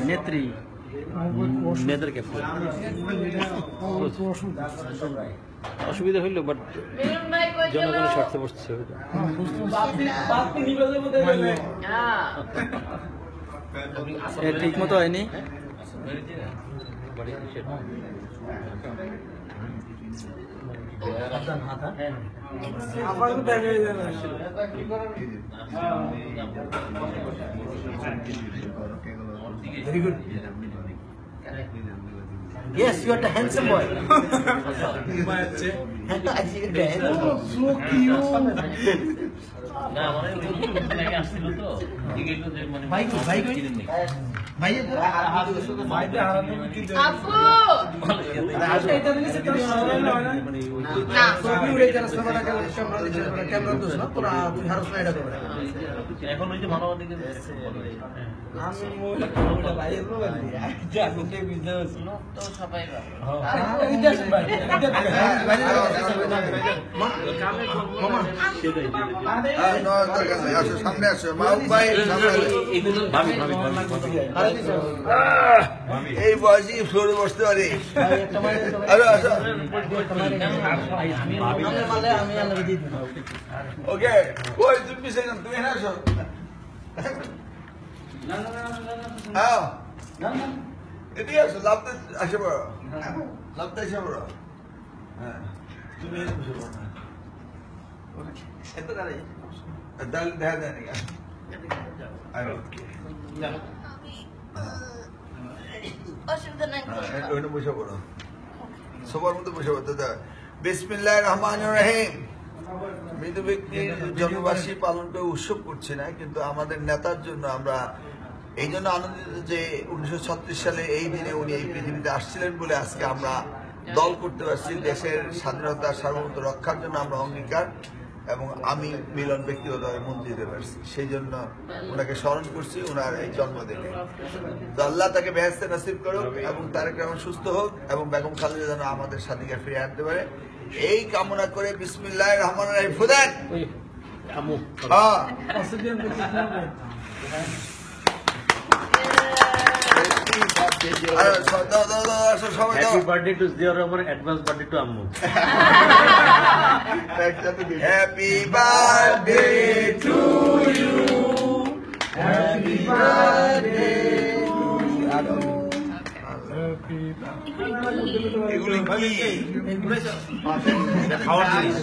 নেত্রী নেতার ক্যাপ্টেন অসুবিধা হইল বাট জনগণের স্বার্থে বসছে ঠিক মতো হয়নি Very good. Yes, you are the handsome boy. So cute. সামনে আসো মাহবুব ভাই এই বয়সে ফ্লোরে বসতে পারি ওকে ওই তুমি তুমি এখানে আসো এদিকে আসো লাভতে আসে পড়ো লাভতে এসে পড়ো হ্যাঁ তুমি এখানে বসে পড়ো না এত দাঁড়িয়ে দাল দেখা যায় না বসে পড়ো সবার মধ্যে বসে পড়তে বিসমিল্লাহির রহমানির রহিম মৃত্যু ব্যক্তির জন্মবার্ষিকী পালন করে উৎসব করছি না কিন্তু আমাদের নেতার জন্য আমরা এই জন্য আনন্দিত যে 1936 সালে এই দিনে উনি এই পৃথিবীতে আসছিলেন বলে আজকে আমরা দল করতে পারছি দেশের স্বাধীনতা সার্বভৌমত্ব রক্ষার জন্য আমরা অঙ্গীকার এবং আমি মিলন ব্যক্তিগতভাবে মন্ত্রী দিতে পারছি সেই জন্য ওনাকে স্মরণ করছি ওনার এই জন্মদিনে তো আল্লাহ তাকে বেহেশতে নসিব করুক এবং তারেক রহমান সুস্থ হোক এবং বেগম খালেদা যেন আমাদের স্বাধীনতা ফিরে আনতে পারে এই কামনা করে বিসমিল্লাহির রহমানির রহিম ফুদান Happy birthday to Ziaur Rahman, advance birthday to Ammu. Happy birthday to you. Happy birthday to you. এগুলো কি খাওয়ার জিনিস